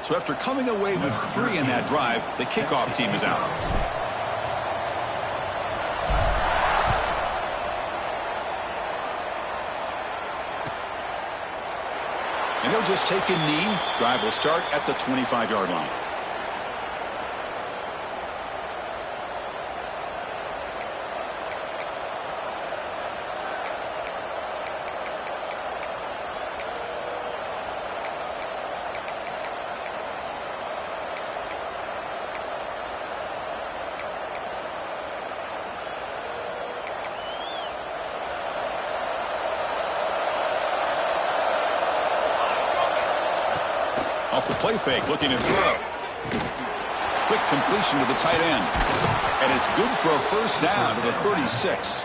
So after coming away with 3 in that drive, the kickoff team is out. And he'll just take a knee. Drive will start at the 25-yard line. Off the play fake, looking to throw. Quick completion to the tight end. And it's good for a first down to the 36.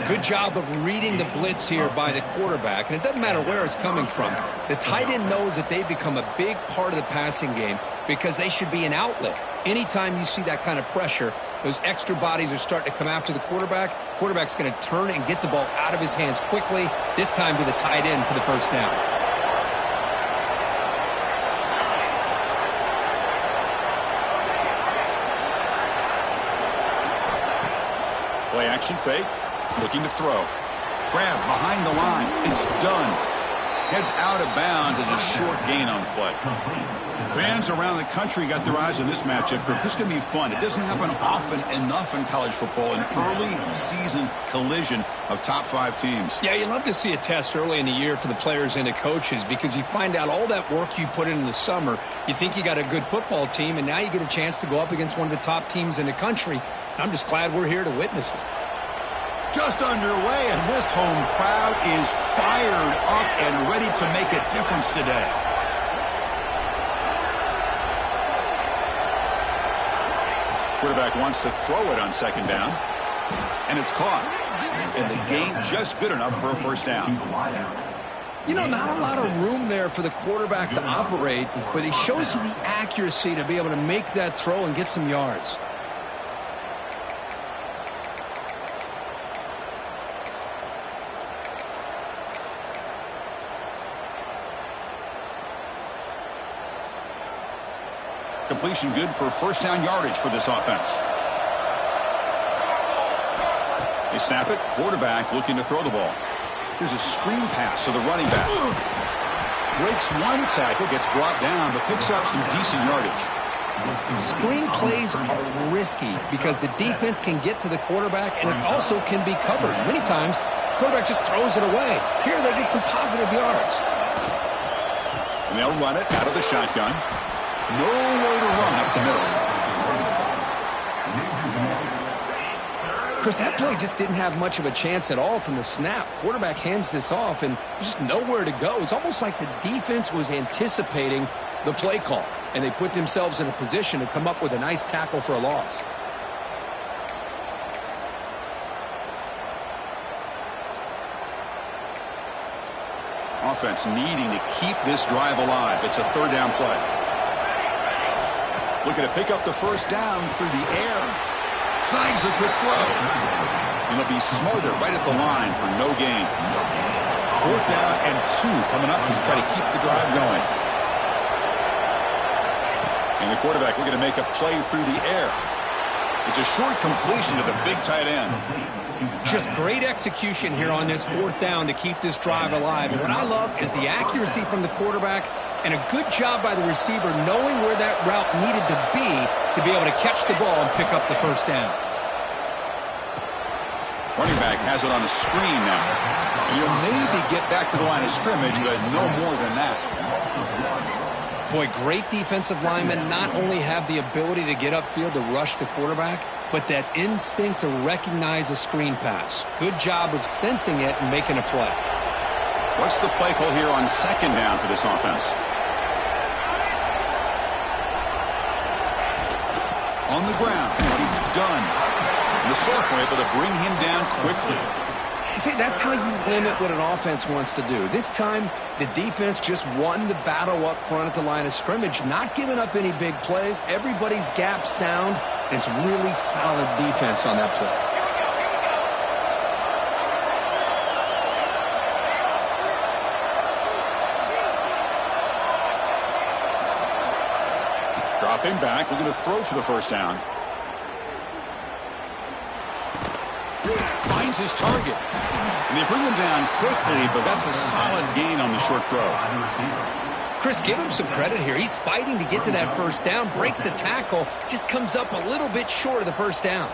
Good job of reading the blitz here by the quarterback. And it doesn't matter where it's coming from. The tight end knows that they've become a big part of the passing game because they should be an outlet. Anytime you see that kind of pressure, those extra bodies are starting to come after the quarterback. Quarterback's going to turn and get the ball out of his hands quickly, this time to the tight end for the first down. Play action fake, looking to throw. Grab behind the line. It's done. Heads out of bounds as a short gain on the play. Fans around the country got their eyes on this matchup, but this is going to be fun. It doesn't happen often enough in college football, an early season collision of top 5 teams. Yeah, you love to see a test early in the year for the players and the coaches because you find out all that work you put in the summer. You think you got a good football team, and now you get a chance to go up against one of the top teams in the country. I'm just glad we're here to witness it. Just underway, and this home crowd is fired up and ready to make a difference today. Quarterback wants to throw it on second down, and it's caught. And the gain just good enough for a first down. You know, not a lot of room there for the quarterback to operate, but he shows you the accuracy to be able to make that throw and get some yards. Completion good for first down yardage for this offense. They snap it. Quarterback looking to throw the ball. Here's a screen pass to the running back. Breaks one tackle, gets brought down, but picks up some decent yardage. Screen plays are risky because the defense can get to the quarterback and it also can be covered. Many times, quarterback just throws it away. Here they get some positive yards. And they'll run it out of the shotgun. Nowhere to run up the middle. Chris, that play just didn't have much of a chance at all from the snap. Quarterback hands this off, and there's just nowhere to go. It's almost like the defense was anticipating the play call, and they put themselves in a position to come up with a nice tackle for a loss. Offense needing to keep this drive alive. It's a third down play. Looking to pick up the first down through the air. Snags a quick throw. And they'll be smothered right at the line for no gain. 4th down and 2 coming up to try to keep the drive going. And the quarterback looking to make a play through the air. It's a short completion to the big tight end. Just great execution here on this 4th down to keep this drive alive. And what I love is the accuracy from the quarterback and a good job by the receiver knowing where that route needed to be able to catch the ball and pick up the first down. Running back has it on a screen now. And you'll maybe get back to the line of scrimmage, but no more than that. Boy, great defensive linemen not only have the ability to get upfield to rush the quarterback, but that instinct to recognize a screen pass. Good job of sensing it and making a play. What's the play call here on second down for this offense? On the ground, he's done. And the Salk were able to bring him down quickly. See, that's how you limit what an offense wants to do. This time, the defense just won the battle up front at the line of scrimmage, not giving up any big plays. Everybody's gap sound, and it's really solid defense on that play. Dropping back, looking to throw for the first down. Finds his target. And they bring him down quickly, but that's a solid gain on the short throw. Chris, give him some credit here. He's fighting to get to that first down, breaks the tackle, just comes up a little bit short of the first down.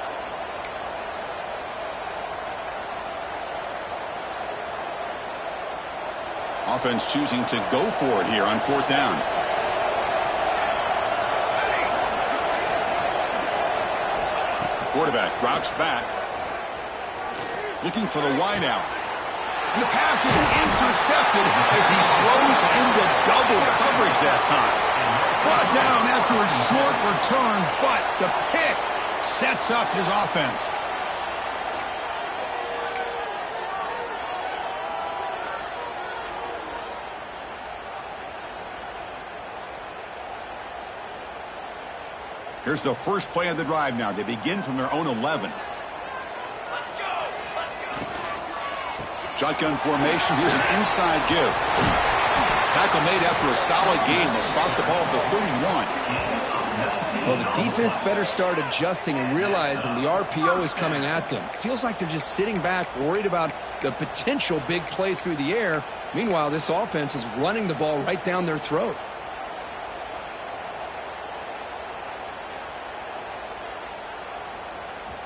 Offense choosing to go for it here on fourth down. Quarterback drops back. Looking for the wide out. And the pass is intercepted as he throws into double coverage that time. Brought down after a short return, but the pick sets up his offense. Here's the first play of the drive now. They begin from their own 11. Shotgun formation. Here's an inside give. Tackle made after a solid gain. They'll spot the ball at the 31. Well, the defense better start adjusting and realizing the RPO is coming at them. Feels like they're just sitting back, worried about the potential big play through the air. Meanwhile, this offense is running the ball right down their throat.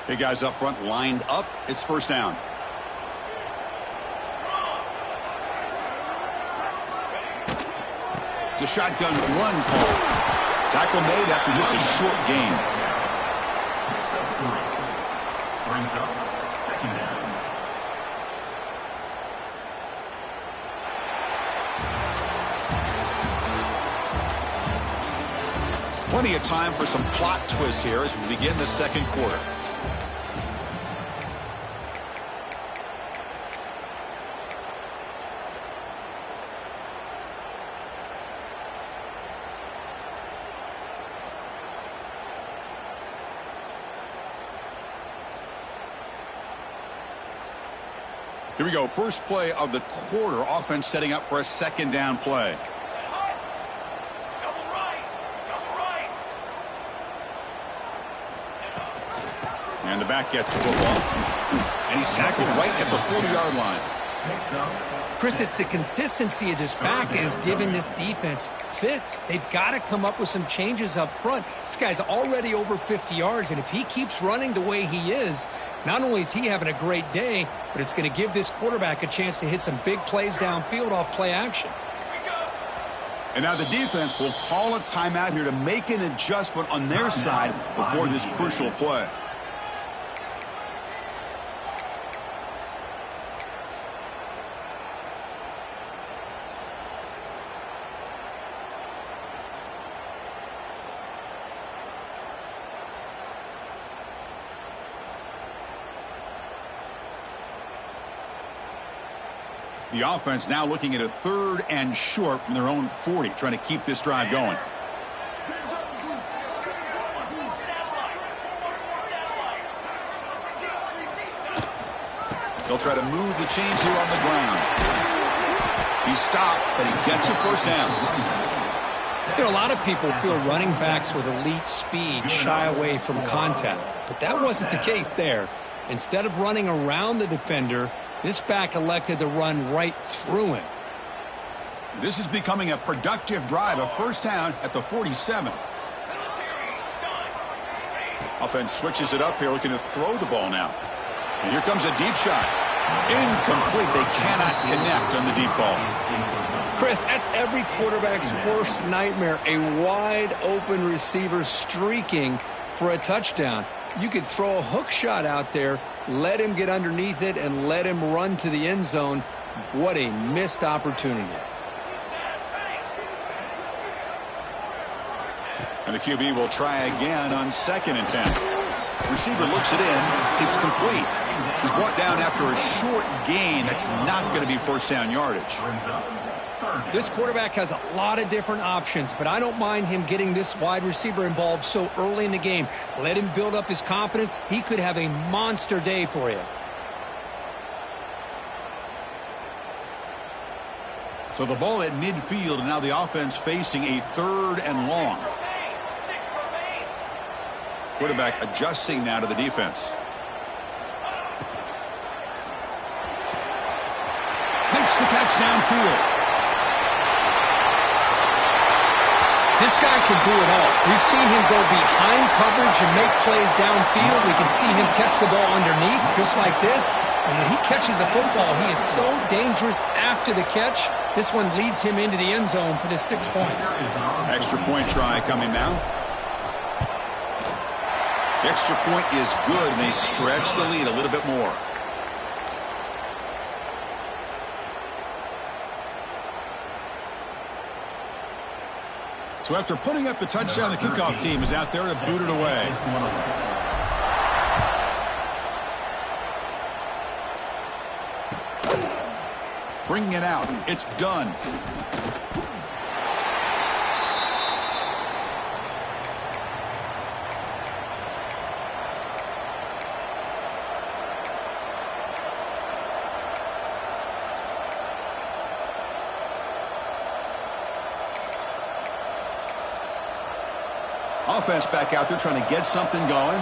Hey, guys up front lined up. It's first down. It's a shotgun run call. Tackle made after just a short gain. Brings up second down. Plenty of time for some plot twists here as we begin the second quarter. Here we go. First play of the quarter. Offense setting up for a second down play. Double right. And the back gets the football. And he's tackled right at the 40-yard line. Chris, it's the consistency of this back is giving this defense fits. They've got to come up with some changes up front. This guy's already over 50 yards, and if he keeps running the way he is, not only is he having a great day, but it's going to give this quarterback a chance to hit some big plays downfield off play action. And now the defense will call a timeout here to make an adjustment on their side before this crucial play. The offense now looking at a third and short from their own 40, trying to keep this drive going. They'll try to move the chains here on the ground. He stopped, but he gets a first down. You know, a lot of people feel running backs with elite speed shy away from contact, but that wasn't the case there. Instead of running around the defender, this back elected to run right through him. This is becoming a productive drive, a first down at the 47. Offense switches it up here, looking to throw the ball now. And here comes a deep shot. Incomplete. They cannot connect on the deep ball. Chris, that's every quarterback's worst nightmare, a wide-open receiver streaking for a touchdown. You could throw a hook shot out there, let him get underneath it, and let him run to the end zone. What a missed opportunity. And the QB will try again on 2nd and 10. Receiver looks it in. It's complete. He's brought down after a short gain. That's not going to be first down yardage. This quarterback has a lot of different options, but I don't mind him getting this wide receiver involved so early in the game. Let him build up his confidence. He could have a monster day for you. So the ball at midfield, and now the offense facing a 3rd and long. Quarterback adjusting now to the defense. Makes the catch downfield. This guy can do it all. We've seen him go behind coverage and make plays downfield. We can see him catch the ball underneath just like this. And when he catches a football, he is so dangerous after the catch. This one leads him into the end zone for the 6 points. Extra point try coming now. The extra point is good, and they stretch the lead a little bit more. So after putting up a touchdown, the kickoff team is out there to boot it away. Bringing it out. It's done. Offense back out there trying to get something going.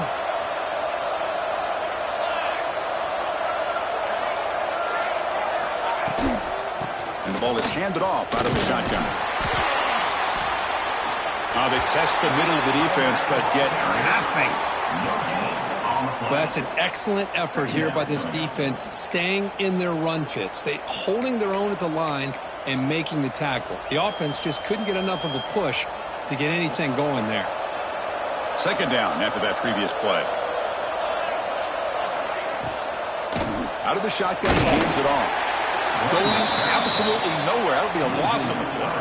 And the ball is handed off out of the shotgun. They test the middle of the defense, but get nothing. Well, that's an excellent effort here by this defense, staying in their run fits. They holding their own at the line and making the tackle. The offense just couldn't get enough of a push to get anything going there. Second down after that previous play. Out of the shotgun, he hands it off. Going absolutely nowhere. That would be a loss on the play.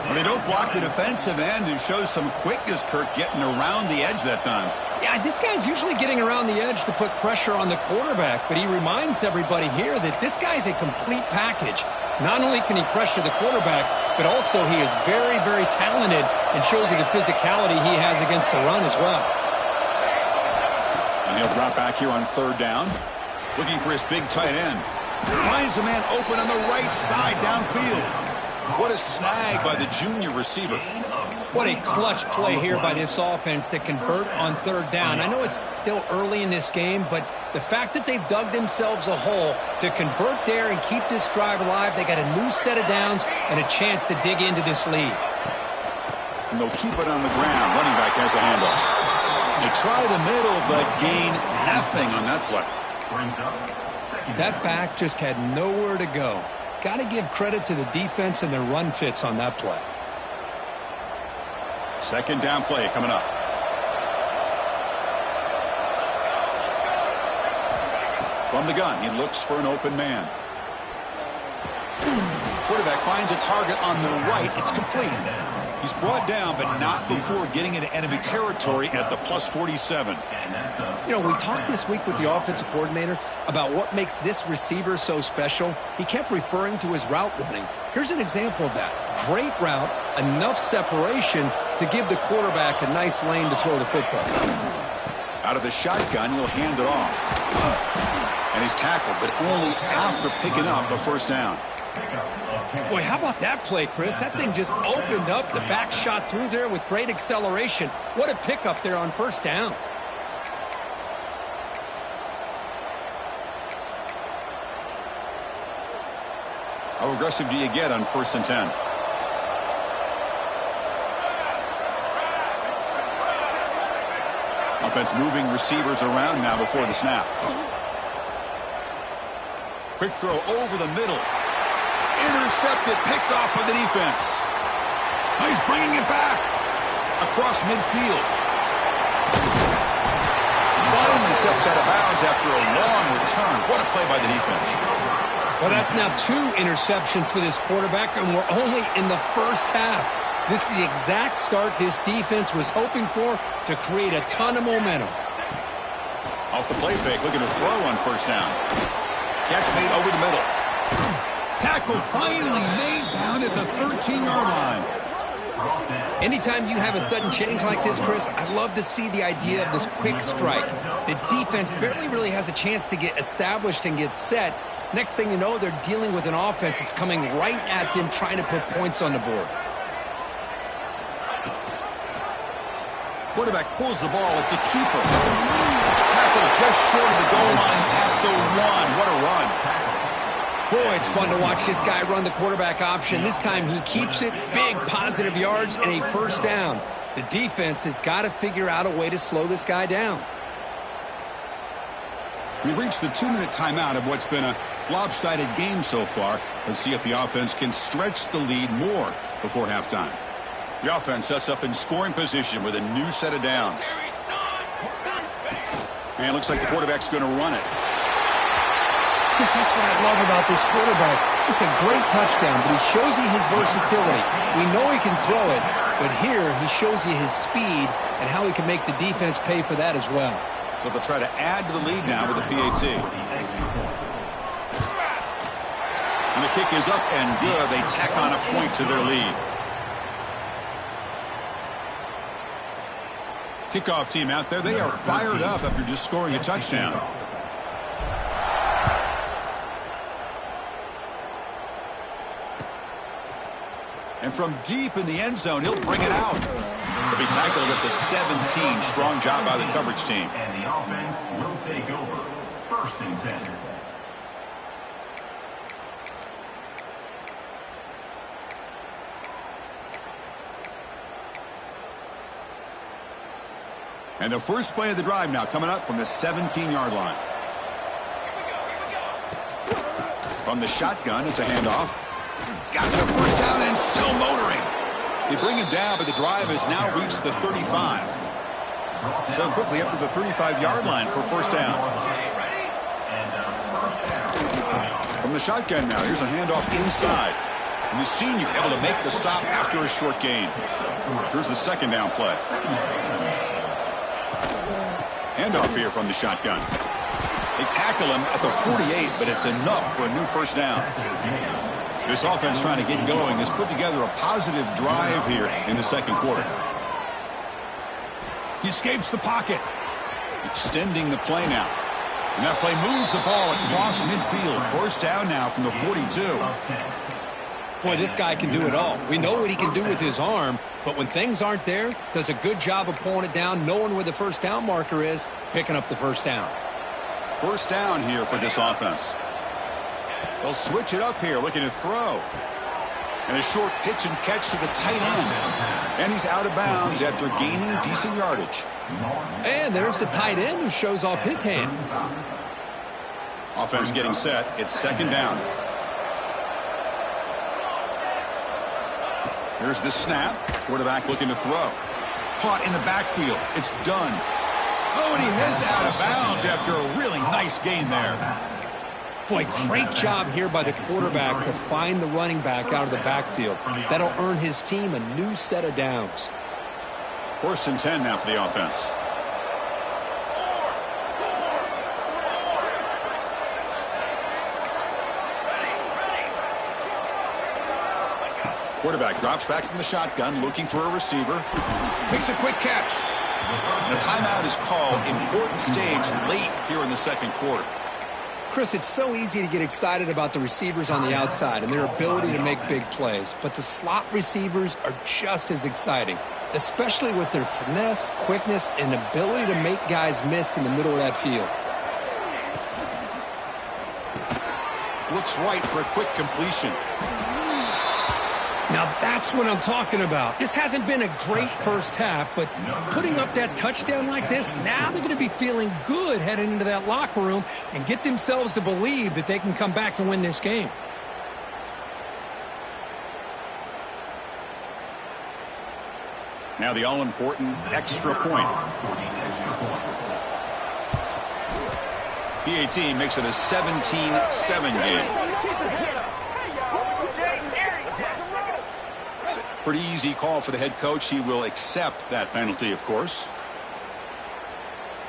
When they don't block the defensive end, it shows some quickness, Kirk, getting around the edge that time. Yeah, this guy's usually getting around the edge to put pressure on the quarterback, but he reminds everybody here that this guy's a complete package. Not only can he pressure the quarterback, but also he is very, very talented and shows you the physicality he has against the run as well. And he'll drop back here on third down, looking for his big tight end. Finds a man open on the right side downfield. What a snag by the junior receiver. What a clutch play here by this offense to convert on third down. I know it's still early in this game, but the fact that they've dug themselves a hole to convert there and keep this drive alive, they got a new set of downs and a chance to dig into this lead. And they'll keep it on the ground. Running back has the handoff. They try the middle, but gain nothing on that play. That back just had nowhere to go. Got to give credit to the defense and their run fits on that play. Second down play coming up. From the gun, he looks for an open man. Quarterback finds a target on the right. It's complete. He's brought down, but not before getting into enemy territory at the +47. You know, we talked this week with the offensive coordinator about what makes this receiver so special. He kept referring to his route running. Here's an example of that. Great route, enough separation to give the quarterback a nice lane to throw the football. Out of the shotgun, he'll hand it off. And he's tackled, but only after picking up a first down. Boy, how about that play, Chris? That thing just opened up. The back shot through there with great acceleration. What a pickup there on first down. How aggressive do you get on 1st and 10? Offense moving receivers around now before the snap. Quick throw over the middle. Intercepted, picked off by the defense. He's bringing it back across midfield. Finally steps out of bounds after a long return. What a play by the defense. Well, that's now 2 interceptions for this quarterback, and we're only in the first half. This is the exact start this defense was hoping for to create a ton of momentum. Off the play fake, looking to throw on first down. Catch made over the middle. Tackle finally made down at the 13-yard line. Anytime you have a sudden change like this, Chris, I love to see the idea of this quick strike. The defense barely really has a chance to get established and get set. Next thing you know, they're dealing with an offense that's coming right at them, trying to put points on the board. Quarterback pulls the ball. It's a keeper. Tackle just short of the goal line at the 1. What a run. Boy, it's fun to watch this guy run the quarterback option. This time he keeps it. Big positive yards and a first down. The defense has got to figure out a way to slow this guy down. We've reached the 2-minute timeout of what's been a lopsided game so far. Let's see if the offense can stretch the lead more before halftime. The offense sets up in scoring position with a new set of downs. And it looks like the quarterback's going to run it. Because that's what I love about this quarterback. It's a great touchdown, but he shows you his versatility. We know he can throw it, but here he shows you his speed and how he can make the defense pay for that as well. So they'll try to add to the lead now with a PAT. And the kick is up and good. They tack on a point to their lead. Kickoff team out there. They are fired up after just scoring a touchdown. And from deep in the end zone, he'll bring it out. He'll be tackled at the 17. Strong job by the coverage team. And the offense will take over. 1st and 10. And the first play of the drive now coming up from the 17-yard line. From the shotgun, it's a handoff. He's got the first down and still motoring. They bring him down, but the drive has now reached the 35. So quickly up to the 35-yard line for first down. From the shotgun now, here's a handoff inside. And the senior able to make the stop after a short gain. Here's the second down play. Handoff here from the shotgun. They tackle him at the 48, but it's enough for a new first down. This offense trying to get going has put together a positive drive here in the second quarter. He escapes the pocket. Extending the play now. And that play moves the ball across midfield. First down now from the 42. Boy, this guy can do it all. We know what he can do with his arm, but when things aren't there, does a good job of pulling it down, knowing where the first down marker is, picking up the first down. First down here for this offense. They'll switch it up here, looking to throw. And a short pitch and catch to the tight end. And he's out of bounds after gaining decent yardage. And there's the tight end who shows off his hands. Offense getting set. It's second down. Here's the snap. Quarterback looking to throw. Caught in the backfield. It's done. Oh, and he heads out of bounds after a really nice gain there. Boy, great job here by the quarterback to find the running back out of the backfield. That'll earn his team a new set of downs. 1st and 10 now for the offense. Quarterback drops back from the shotgun, looking for a receiver. Makes a quick catch. And a timeout is called. Important stage late here in the second quarter. Chris, it's so easy to get excited about the receivers on the outside and their ability to make big plays, but the slot receivers are just as exciting, especially with their finesse, quickness, and ability to make guys miss in the middle of that field. Looks right for a quick completion. Now that's what I'm talking about. This hasn't been a great first half, but putting up that touchdown like this, now they're going to be feeling good heading into that locker room and get themselves to believe that they can come back and win this game. Now the all-important extra point. PAT makes it a 17-7 game. Pretty easy call for the head coach. He will accept that penalty, of course.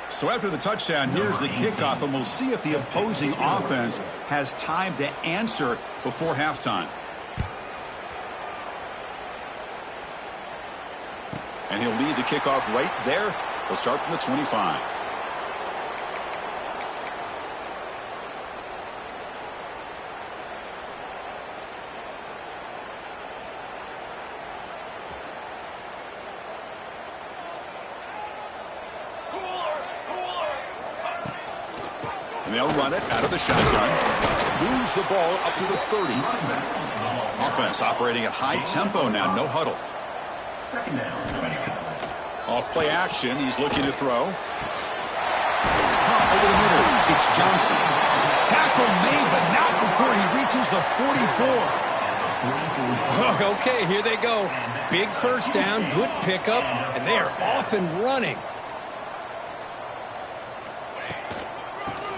So after the touchdown, here's the kickoff, and we'll see if the opposing offense has time to answer before halftime. And he'll lead the kickoff right there. He'll start from the 25. And they'll run it out of the shotgun. Moves the ball up to the 30. Offense operating at high tempo now. No huddle. Second down. Off play action. He's looking to throw. Over the middle. It's Johnson. Tackle made, but not before he reaches the 44. Okay, here they go. Big first down, good pickup, and they are off and running.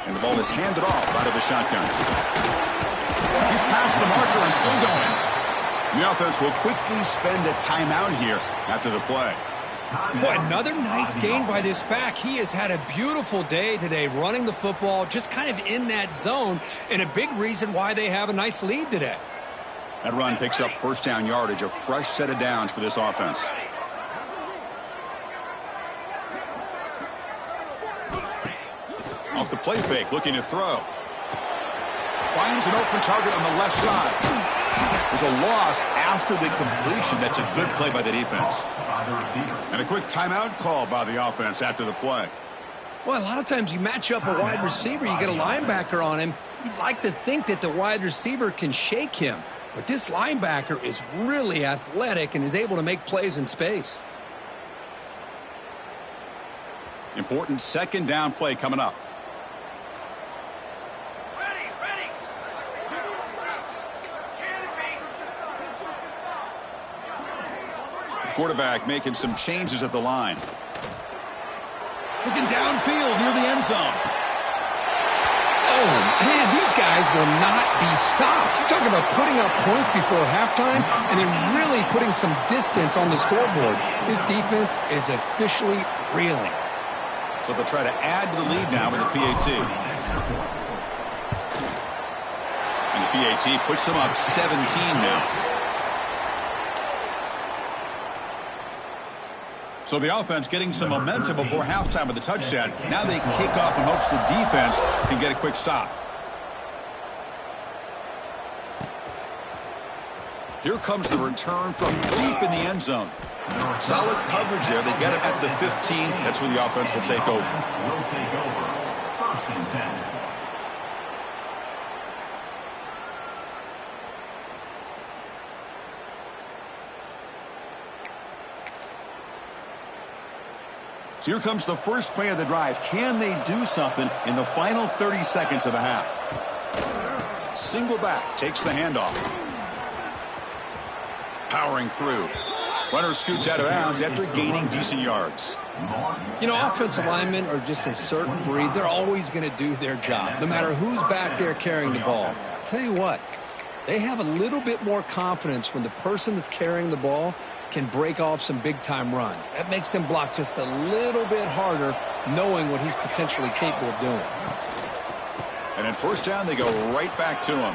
And the ball is handed off out of the shotgun. He's past the marker and still going. The offense will quickly spend a timeout here after the play. Boy, another nice gain by this back. He has had a beautiful day today running the football, just kind of in that zone, and a big reason why they have a nice lead today. That run picks up first down yardage, a fresh set of downs for this offense. Off the play fake, looking to throw. Finds an open target on the left side. There's a loss after the completion. That's a good play by the defense. And a quick timeout call by the offense after the play. Well, a lot of times you match up a wide receiver, you get a linebacker on him. You'd like to think that the wide receiver can shake him. But this linebacker is really athletic and is able to make plays in space. Important second down play coming up. Quarterback making some changes at the line. Looking downfield near the end zone. Oh, man, these guys will not be stopped. You're talking about putting up points before halftime and then really putting some distance on the scoreboard. This defense is officially reeling. So they'll try to add to the lead now with the PAT. And the PAT puts them up 17 now. So the offense getting some momentum before halftime with the touchdown. Now they kick off in hopes the defense can get a quick stop. Here comes the return from deep in the end zone. Solid coverage there. They get it at the 15. That's where the offense will take over. First and 10. So here comes the first play of the drive. Can they do something in the final 30 seconds of the half? Single back, takes the handoff. Powering through. Runner scoots out of bounds after gaining decent yards. You know, offensive linemen are just a certain breed. They're always going to do their job, no matter who's back there carrying the ball. I'll tell you what, they have a little bit more confidence when the person that's carrying the ball can break off some big-time runs. That makes him block just a little bit harder, knowing what he's potentially capable of doing. And then first down, they go right back to him.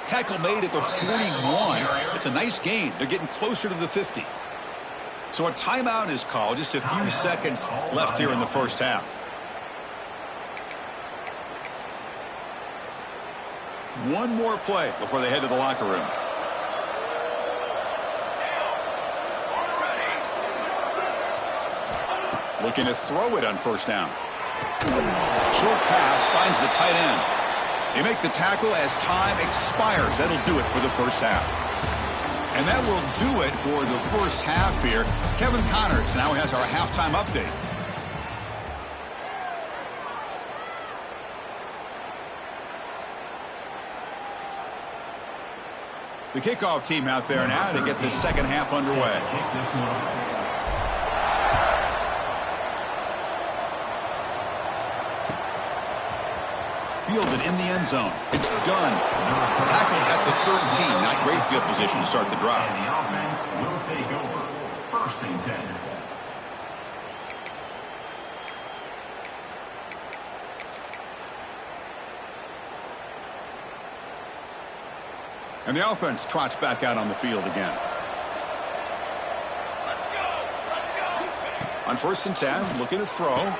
Tackle made at the 41. It's a nice gain. They're getting closer to the 50. So a timeout is called. Just a few seconds left here in the first half. One more play before they head to the locker room. Looking to throw it on first down. Short pass finds the tight end. They make the tackle as time expires. That'll do it for the first half. And that will do it for the first half here. Kevin Connors now has our halftime update. The kickoff team out there now to get the second half underway. Fielded in the end zone. It's done. Tackled at the 13. Not great field position to start the drive. And the offense will take over. First and 10. And the offense trots back out on the field again. On first and 10, looking to throw.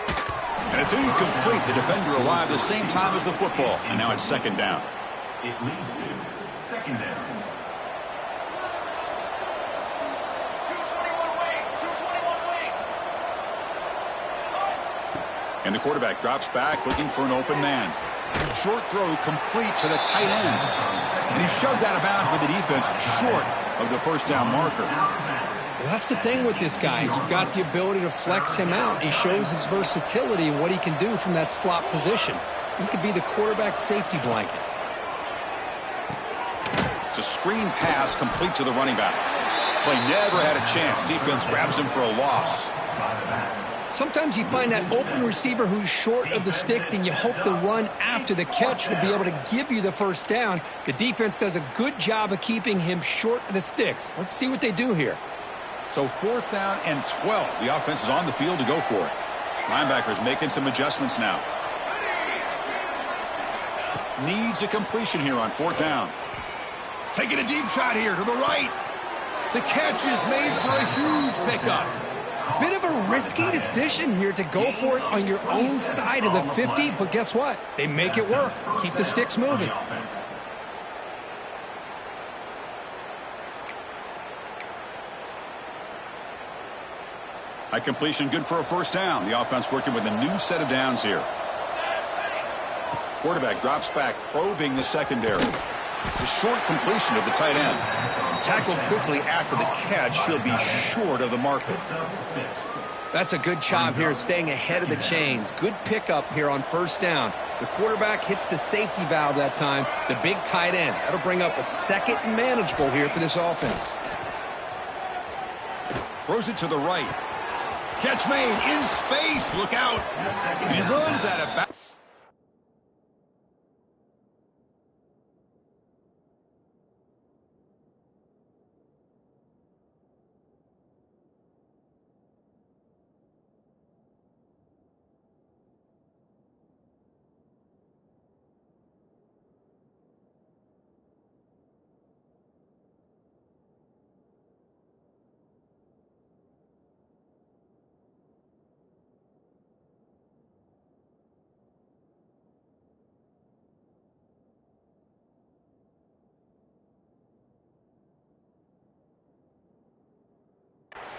And it's incomplete. The defender arrived the same time as the football. And now it's second down. It leads to second down. And the quarterback drops back looking for an open man. Short throw complete to the tight end. And he shoved out of bounds with the defense short of the first down marker. Well, that's the thing with this guy. You've got the ability to flex him out. He shows his versatility and what he can do from that slot position. He could be the quarterback's safety blanket. It's a screen pass complete to the running back. Play never had a chance. Defense grabs him for a loss. Sometimes you find that open receiver who's short of the sticks, and you hope the run after the catch will be able to give you the first down. The defense does a good job of keeping him short of the sticks. Let's see what they do here. So 4th down and 12. The offense is on the field to go for it. Linebackers making some adjustments now. Needs a completion here on 4th down. Taking a deep shot here to the right. The catch is made for a huge pickup. Bit of a risky decision here to go for it on your own side of the 50, but guess what? They make it work. Keep the sticks moving. High completion, good for a first down. The offense working with a new set of downs here. Quarterback drops back, probing the secondary. It's a short completion of the tight end. Tackled quickly after the catch. He'll be short of the marker. That's a good job here, staying ahead of the chains. Good pickup here on first down. The quarterback hits the safety valve that time. The big tight end. That'll bring up a second and manageable here for this offense. Throws it to the right. Catch made in space. Look out. And he runs out of bounds.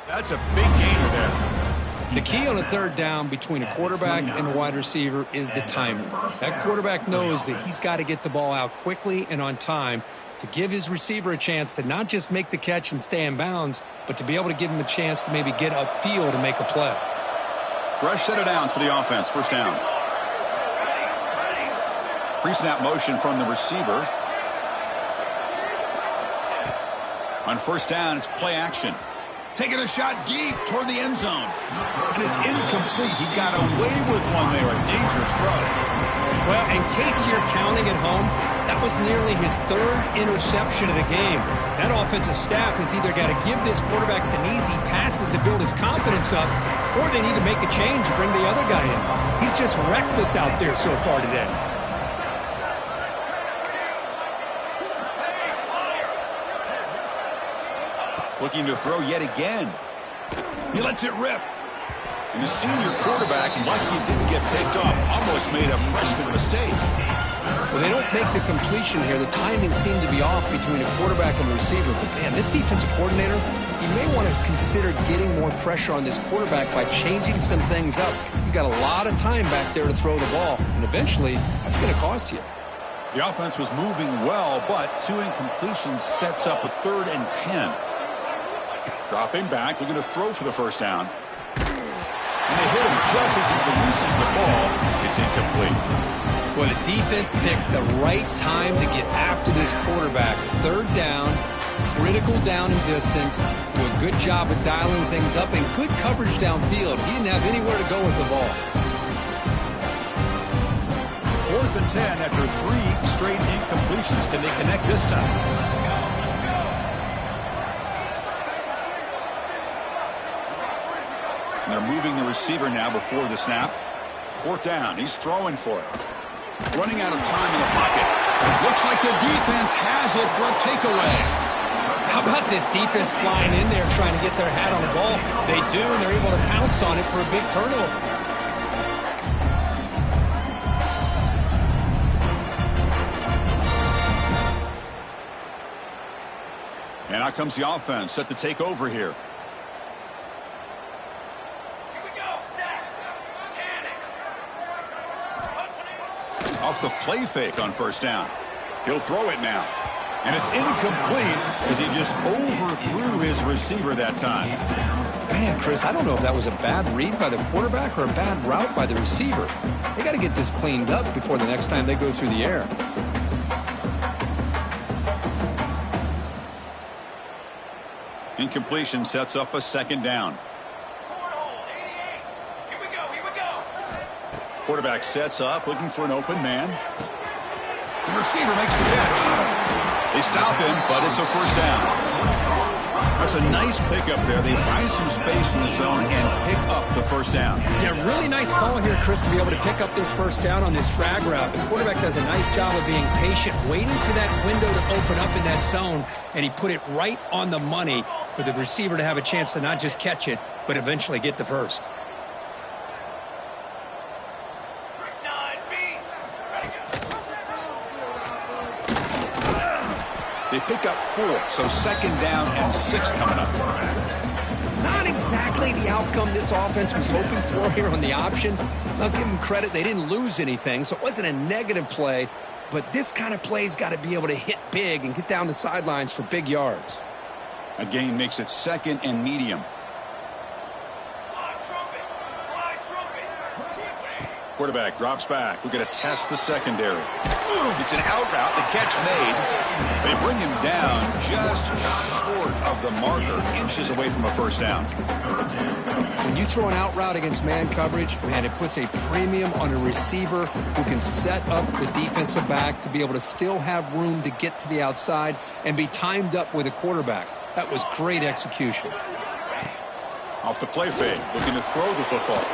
That's a big gainer there. The key on a third down between a quarterback and a wide receiver is the timing. That quarterback knows that he's got to get the ball out quickly and on time to give his receiver a chance to not just make the catch and stay in bounds, but to be able to give him a chance to maybe get upfield and make a play. Fresh set of downs for the offense. First down. Pre-snap motion from the receiver. On first down, it's play action. Taking a shot deep toward the end zone. And it's incomplete. He got away with one there. A dangerous throw. Well, in case you're counting at home, that was nearly his third interception of the game. That offensive staff has either got to give this quarterback some easy passes to build his confidence up, or they need to make a change and bring the other guy in. He's just reckless out there so far today. Looking to throw yet again. He lets it rip. And the senior quarterback, lucky he didn't get picked off, almost made a freshman mistake. Well, they don't make the completion here. The timing seemed to be off between a quarterback and a receiver. But, man, this defensive coordinator, he may want to consider getting more pressure on this quarterback by changing some things up. He's got a lot of time back there to throw the ball. And eventually, that's going to cost you. The offense was moving well, but 2 incompletions sets up a 3rd and 10. Dropping back, looking to throw for the first down. And they hit him just as he releases the ball. It's incomplete. Well, the defense picks the right time to get after this quarterback. 3rd down, critical down and distance. Do a good job of dialing things up and good coverage downfield. He didn't have anywhere to go with the ball. 4th and 10 after 3 straight incompletions. Can they connect this time? They're moving the receiver now before the snap. 4th down. He's throwing for it. Running out of time in the pocket. Looks like the defense has it for a takeaway. How about this defense flying in there trying to get their hat on the ball? They do, and they're able to pounce on it for a big turnover. And out comes the offense set to take over here. Off the play fake on first down. He'll throw it now. And it's incomplete as he just overthrew his receiver that time. Man, Chris, I don't know if that was a bad read by the quarterback or a bad route by the receiver. They got to get this cleaned up before the next time they go through the air. Incompletion sets up a second down. Quarterback sets up, looking for an open man. The receiver makes the catch. They stop him, but it's a first down. That's a nice pickup there. They find some space in the zone and pick up the first down. Yeah, really nice call here, Chris, to be able to pick up this first down on this drag route. The quarterback does a nice job of being patient, waiting for that window to open up in that zone, and he put it right on the money for the receiver to have a chance to not just catch it, but eventually get the first. They pick up 4, so second down and 6 coming up. Not exactly the outcome this offense was hoping for here on the option. I'll give them credit. They didn't lose anything, so it wasn't a negative play. But this kind of play's got to be able to hit big and get down the sidelines for big yards. A gain makes it second and medium. Quarterback drops back. We're going to test the secondary. It's an out route. The catch made. They bring him down just short of the marker, inches away from a first down. When you throw an out route against man coverage, man, it puts a premium on a receiver who can set up the defensive back to be able to still have room to get to the outside and be timed up with a quarterback. That was great execution. Off the play fake, looking to throw the football.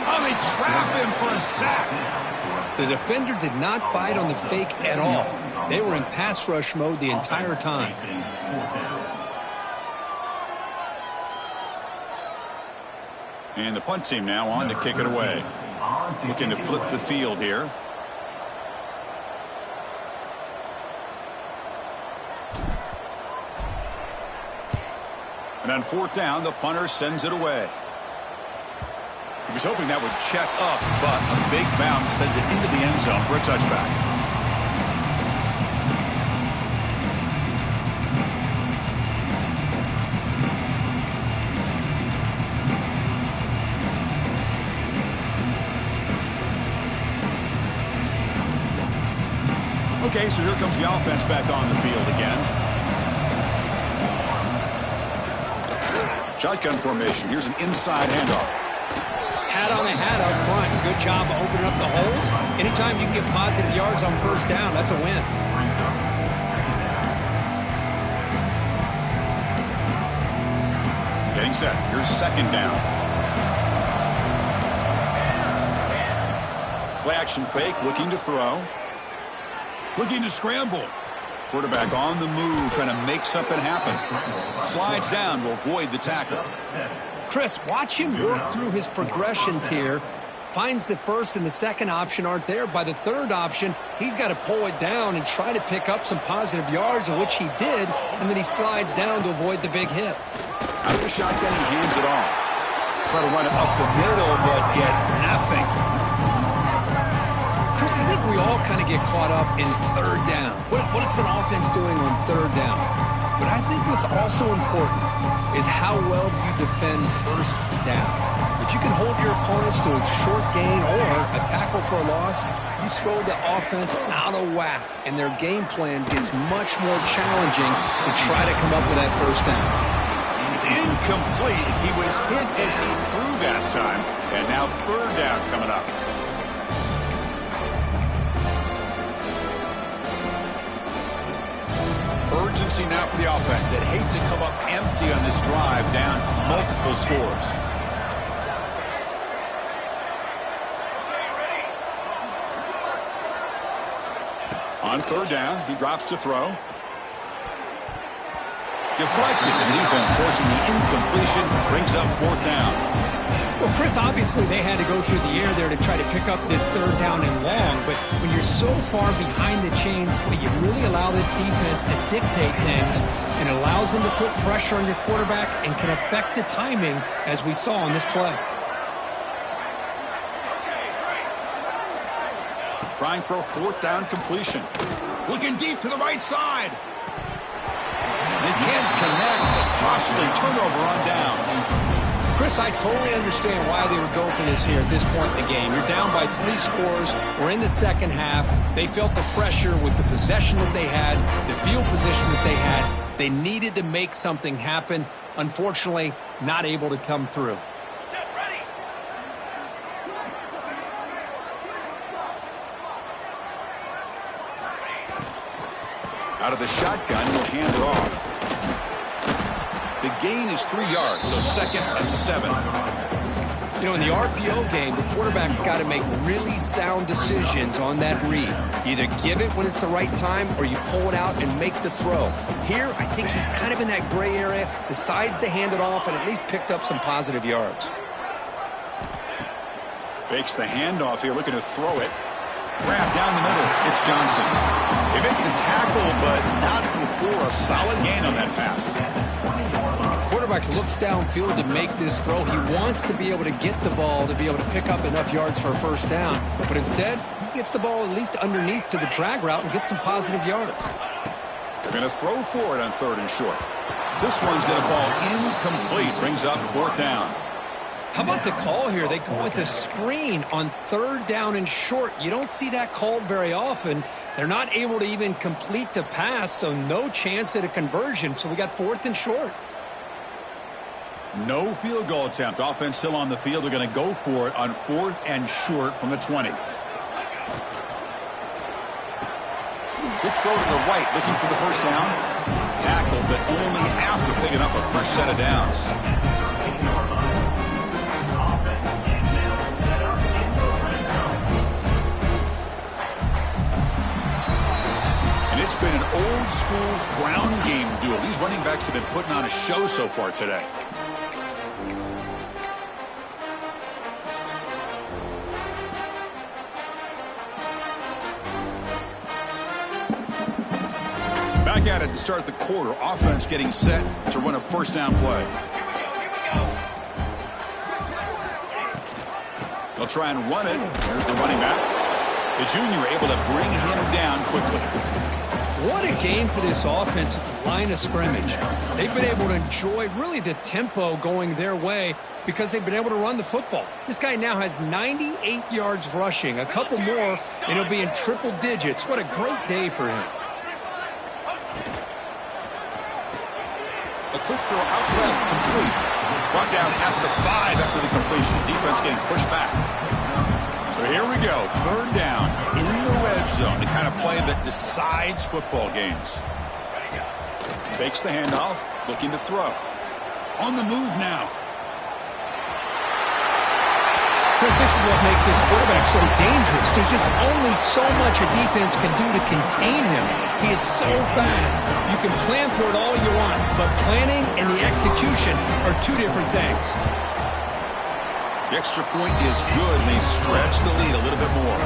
Oh, they trap him for a sack. The defender did not bite on the fake at all. They were in pass rush mode the entire time. And the punt team now on to kick it away. Looking to flip the field here. And on fourth down, the punter sends it away. He was hoping that would check up, but a big bounce sends it into the end zone for a touchback. Okay, so here comes the offense back on the field again. Shotgun formation. Here's an inside handoff. Hat on a hat up front. Good job of opening up the holes. Anytime you can get positive yards on first down, that's a win. Getting set. Here's second down. Play action fake, looking to throw. Looking to scramble. Quarterback on the move, trying to make something happen. Slides down to avoid the tackle. Chris, watch him work through his progressions here. Finds the first and the second option aren't there. By the third option, he's got to pull it down and try to pick up some positive yards, of which he did, and then he slides down to avoid the big hit. Out of the shotgun, he hands it off. Try to run it up the middle, but get nothing. Chris, I think we all kind of get caught up in third down. What is an offense doing on third down? But I think what's also important is how well you defend first down. If you can hold your opponents to a short gain or a tackle for a loss, you throw the offense out of whack, and their game plan gets much more challenging to try to come up with that first down. It's incomplete. He was hit as he threw that time, and now third down coming up. Urgency now for the offense that hates to come up empty on this drive, down multiple scores. On third down, he drops to throw. Deflected, and the defense forcing the incompletion, brings up fourth down. Well, Chris, obviously they had to go through the air there to try to pick up this third down and long, but when you're so far behind the chains, boy, you really allow this defense to dictate things, and it allows them to put pressure on your quarterback and can affect the timing, as we saw on this play. Trying for a fourth down completion. Looking deep to the right side. They can't connect. It's a costly turnover on downs. Chris, I totally understand why they would go for this here at this point in the game. You're down by 3 scores. We're in the second half. They felt the pressure with the possession that they had, the field position that they had. They needed to make something happen. Unfortunately, not able to come through. Out of the shotgun, he'll hand it off. The gain is 3 yards, so 2nd and 7. You know, in the RPO game, the quarterback's got to make really sound decisions on that read. Either give it when it's the right time or you pull it out and make the throw. Here, I think he's kind of in that gray area, decides to hand it off and at least picked up some positive yards. Fakes the handoff here, looking to throw it. Wrap down the middle. It's Johnson. They make the tackle, but not before a solid gain on that pass. Quarterback looks downfield to make this throw. He wants to be able to get the ball to be able to pick up enough yards for a first down. But instead, he gets the ball at least underneath to the drag route and gets some positive yards. They're going to throw for it on 3rd and short. This one's going to fall incomplete. Brings up 4th down. How about the call here? They go with the screen on 3rd down and short. You don't see that called very often. They're not able to even complete the pass, so no chance at a conversion. So we got 4th and short. No field goal attempt. Offense still on the field. They're going to go for it on 4th and short from the 20. Let's throw to the right, looking for the first down. Tackle, but only after picking up a fresh set of downs. It's been an old-school ground game duel. These running backs have been putting on a show so far today. Back at it to start the quarter. Offense getting set to run a first down play. They'll try and run it. There's the running back. The junior able to bring him down quickly. What a game for this offense at the line of scrimmage. They've been able to enjoy really the tempo going their way because they've been able to run the football. This guy now has 98 yards rushing, a couple more, and he'll be in triple digits. What a great day for him. A quick throw out left, complete. Brought down at the 5 after the completion. Defense getting pushed back. So here we go, 3rd down in the red zone, the kind of play that decides football games. Fakes the handoff, looking to throw. On the move now. Chris, this is what makes this quarterback so dangerous. There's just only so much a defense can do to contain him. He is so fast. You can plan for it all you want, but planning and the execution are 2 different things. The extra point is good, and they stretch the lead a little bit more.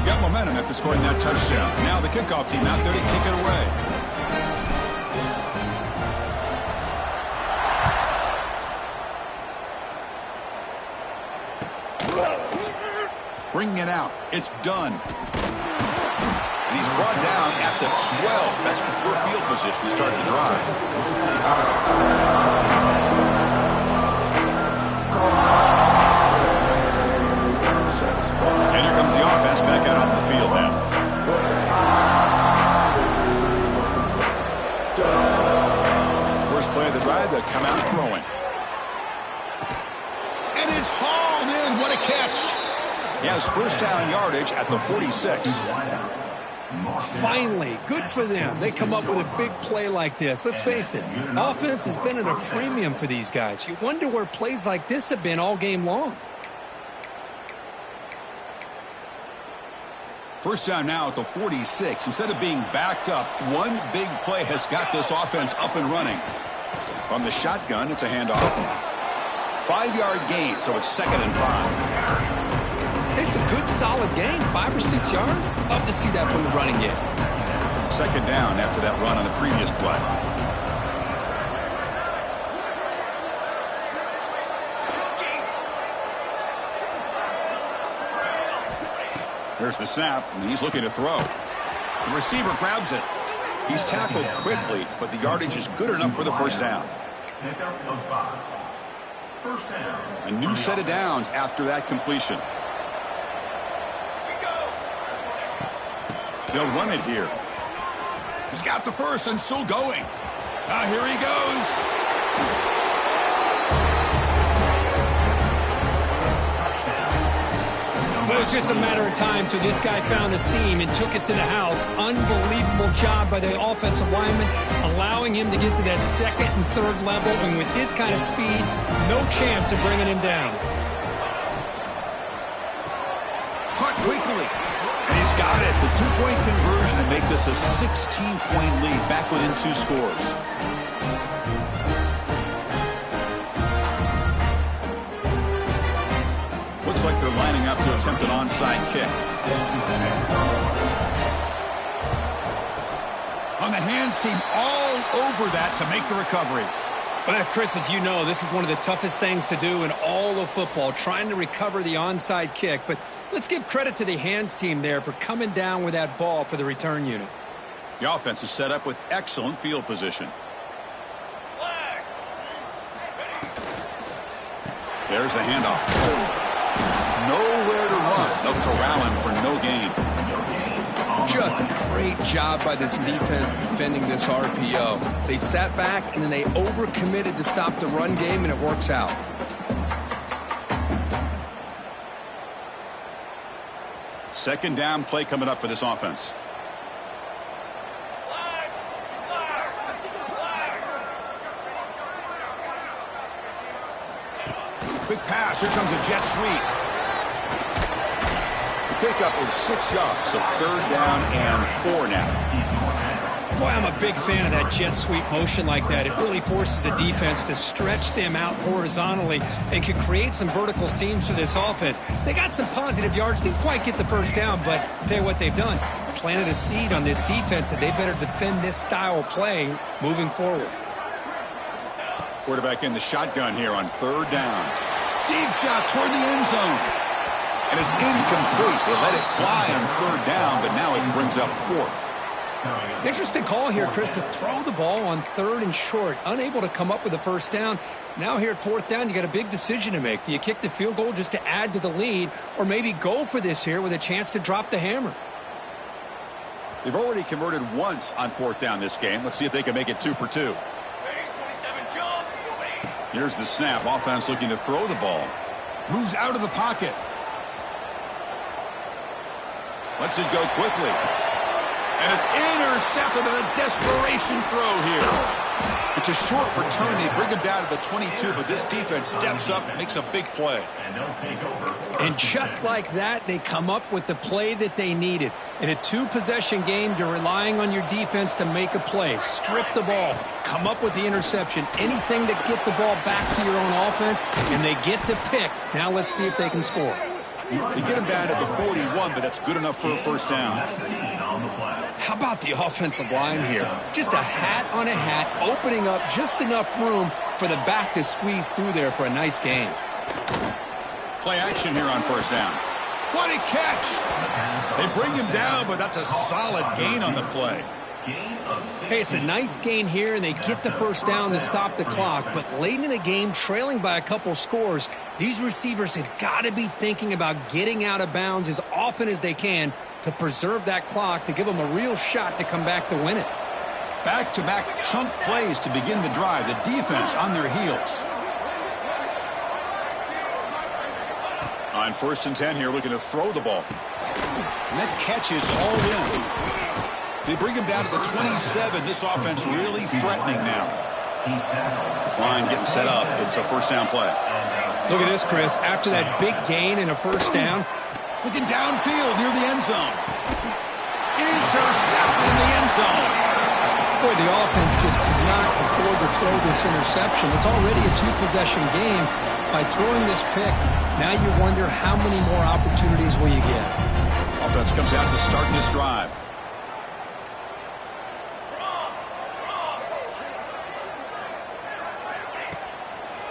Got momentum after scoring that touchdown. Now the kickoff team out there to kick it away. Bringing it out. It's done. And he's brought down at the 12. That's before field position to start the drive. And here comes the offense back out on the field now. First play of the drive, they'll come out throwing. And it's hauled in. What a catch. He has first down yardage at the 46. Finally, good for them. They come up with a big play like this. Let's face it, offense has been at a premium for these guys. You wonder where plays like this have been all game long. First down now at the 46. Instead of being backed up, one big play has got this offense up and running. From the shotgun, it's a handoff. 5-yard gain, so it's 2nd and 5. It's a good, solid game, 5 or 6 yards. Love to see that from the running game. 2nd down after that run on the previous play. There's the snap, and he's looking to throw. The receiver grabs it. He's tackled quickly, but the yardage is good enough for the first down. A new set of downs after that completion. They'll run it here. He's got the first and still going. Here he goes. Well, it was just a matter of time till this guy found the seam and took it to the house. Unbelievable job by the offensive lineman, allowing him to get to that second and third level, and with his kind of speed, no chance of bringing him down. Caught quickly. And he's got it. The two-point conversion to make this a 16-point lead, back within 2 scores. Looks like they're lining up to attempt an onside kick. On the hands team all over that to make the recovery. Well, Chris, as you know, this is one of the toughest things to do in all of football, trying to recover the onside kick. But let's give credit to the hands team there for coming down with that ball for the return unit. The offense is set up with excellent field position. There's the handoff. Nowhere to run. They'll corral him for no gain. Just great job by this defense defending this RPO. They sat back and then they overcommitted to stop the run game, and it works out. Second down play coming up for this offense. Quick pass. Here comes a jet sweep. The pickup is 6 yards, so third down and 4 now. Boy, I'm a big fan of that jet sweep motion like that. It really forces the defense to stretch them out horizontally and can create some vertical seams for this offense. They got some positive yards. Didn't quite get the first down, but I'll tell you what they've done. Planted a seed on this defense that they better defend this style of play moving forward. Quarterback in the shotgun here on third down. Deep shot toward the end zone. And it's incomplete. They let it fly on third down, but now it brings up fourth. Interesting call here, Chris, to throw the ball on third and short. Unable to come up with a first down. Now here at fourth down, you got a big decision to make. Do you kick the field goal just to add to the lead, or maybe go for this here with a chance to drop the hammer? They've already converted once on fourth down this game. Let's see if they can make it 2 for 2. Here's the snap. Offense looking to throw the ball. Moves out of the pocket. Lets it go quickly. And it's intercepted in a desperation throw here. It's a short return. They bring him down to the 22, but this defense steps up, makes a big play. And just like that, they come up with the play that they needed. In a 2-possession game, you're relying on your defense to make a play. Strip the ball. Come up with the interception. Anything to get the ball back to your own offense, and they get to pick. Now let's see if they can score. They get him down to the 41, but that's good enough for a first down. How about the offensive line here? Just a hat on a hat, opening up just enough room for the back to squeeze through there for a nice gain. Play action here on first down. What a catch! They bring him down, but that's a solid gain on the play. Hey, it's a nice gain here, and they get the first down to stop the clock. But late in the game, trailing by a couple scores, these receivers have got to be thinking about getting out of bounds as often as they can to preserve that clock, to give them a real shot to come back to win it. Back-to-back chunk plays to begin the drive. The defense on their heels. On first and 10 here, looking to throw the ball. And that catch is hauled in. They bring him down to the 27. This offense really threatening now. This line getting set up. It's a first down play. Look at this, Chris. After that big gain and a first down. Looking downfield near the end zone. Intercepted in the end zone. Boy, the offense just could not afford to throw this interception. It's already a 2-possession game. By throwing this pick, now you wonder how many more opportunities will you get. Offense comes out to start this drive.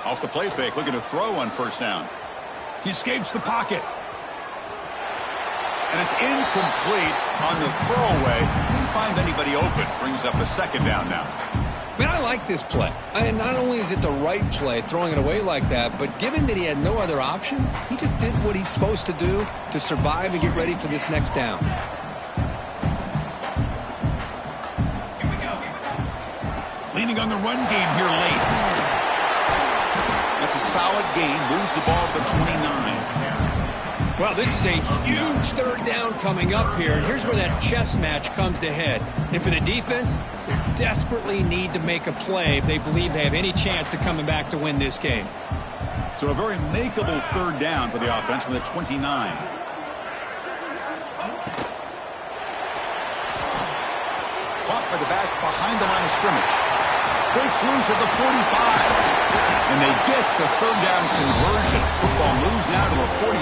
Off the play fake, looking to throw on first down. He escapes the pocket. And it's incomplete on the throwaway. Didn't find anybody open. Brings up a second down now. Man, I like this play. And not only is it the right play, throwing it away like that, but given that he had no other option, he just did what he's supposed to do to survive and get ready for this next down. Leaning on the run game here late. That's a solid gain. Moves the ball to the 29. Well, this is a huge third down coming up here, and here's where that chess match comes to head. And for the defense, they desperately need to make a play if they believe they have any chance of coming back to win this game. So a very makeable third down for the offense from the 29. Caught by the back behind the line of scrimmage. Breaks loose at the 45. And they get the third down conversion. Football moves now to the 45.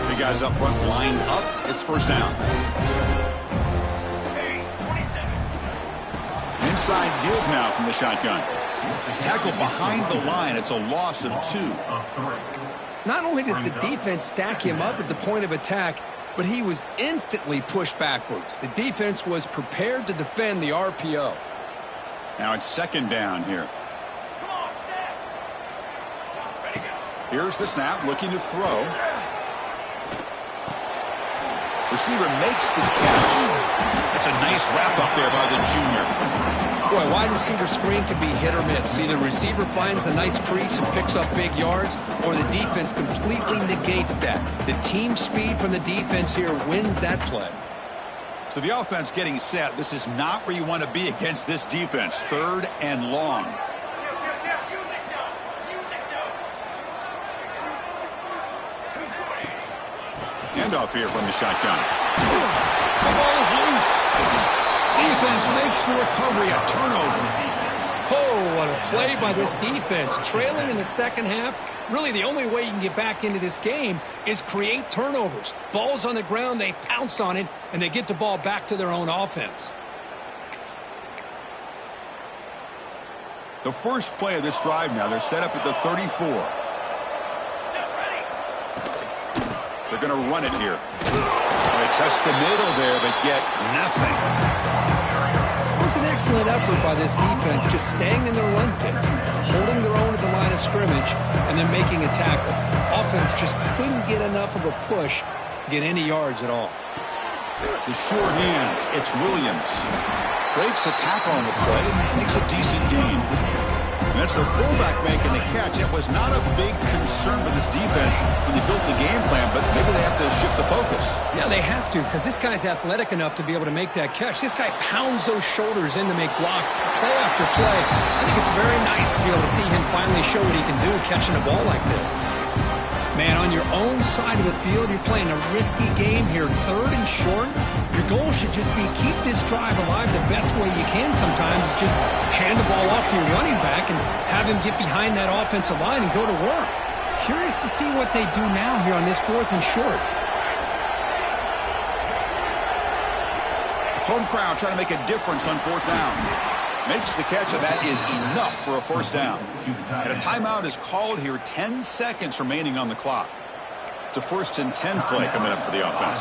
Big guys up front lined up. It's first down. Inside deals now from the shotgun. Tackle behind the line. It's a loss of 2. Not only does the defense stack him up at the point of attack, but he was instantly pushed backwards. The defense was prepared to defend the RPO. Now it's second down here. Here's the snap, looking to throw. Receiver makes the catch. It's a nice wrap up there by the junior. Boy, wide receiver screen can be hit or miss. Either the receiver finds a nice crease and picks up big yards, or the defense completely negates that. The team speed from the defense here wins that play. So the offense getting set. This is not where you want to be against this defense. Third and long. Handoff here from the shotgun. The ball is loose. Defense makes the recovery, a turnover. Oh, what a play by this defense. Trailing in the second half, really the only way you can get back into this game is create turnovers. Ball's on the ground, they pounce on it, and they get the ball back to their own offense. The first play of this drive now, they're set up at the 34. They're going to run it here. They test the middle there, but get nothing. It was an excellent effort by this defense, just staying in their run fits, holding their own at the line of scrimmage, and then making a tackle. Offense just couldn't get enough of a push to get any yards at all. The sure hands, it's Williams. Breaks a tackle on the play, makes a decent gain. And that's the fullback making the catch. It was not a big concern for this defense when they built the game plan, but maybe they have to shift the focus. Yeah, they have to, because this guy's athletic enough to be able to make that catch. This guy pounds those shoulders in to make blocks play after play. I think it's very nice to be able to see him finally show what he can do catching a ball like this. Man, on your own side of the field, you're playing a risky game here, third and short. Your goal should just be keep this drive alive the best way you can sometimes. Is just hand the ball off to your running back and have him get behind that offensive line and go to work. Curious to see what they do now here on this fourth and short. Home crowd trying to make a difference on fourth down. Makes the catch, and that is enough for a first down. And a timeout is called here, 10 seconds remaining on the clock. It's a first and 10 play coming up for the offense.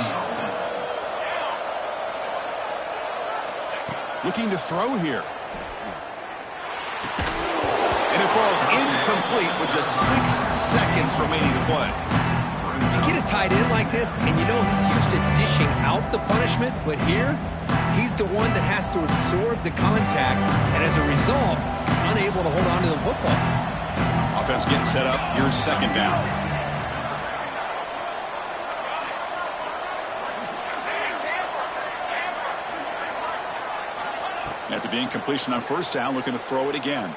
Looking to throw here. And it falls incomplete with just 6 seconds remaining to play. You get a tight end like this, and you know he's used to dishing out the punishment, but here, he's the one that has to absorb the contact, and as a result, he's unable to hold on to the football. Offense getting set up. Here's second down. After the incompletion on first down, looking to throw it again.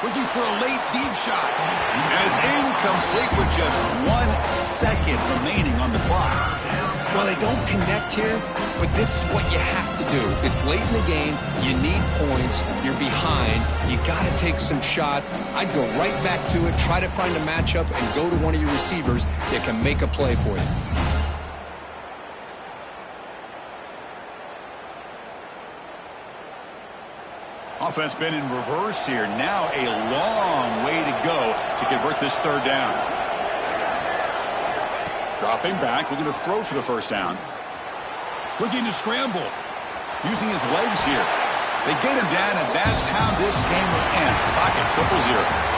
Looking for a late deep shot. And it's incomplete with just 1 second remaining on the clock. Well, they don't connect here, but this is what you have to do. It's late in the game. You need points. You're behind. You got to take some shots. I'd go right back to it, try to find a matchup, and go to one of your receivers that can make a play for you. Offense been in reverse here. Now a long way to go to convert this third down. Dropping back, looking to throw for the first down. Looking to scramble. Using his legs here. They get him down, and that's how this game will end. Pocket 0-0.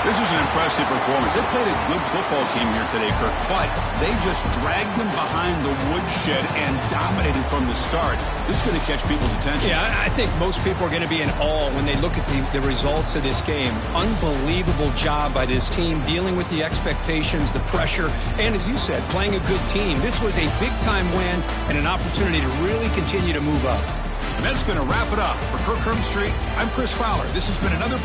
This is an impressive performance. They played a good football team here today, Kirk, but they just dragged them behind the woodshed and dominated from the start. This is going to catch people's attention. Yeah, I think most people are going to be in awe when they look at the results of this game. Unbelievable job by this team dealing with the expectations, the pressure, and as you said, playing a good team. This was a big-time win and an opportunity to really continue to move up. And that's going to wrap it up. For Kirk Herbstreit, I'm Chris Fowler. This has been another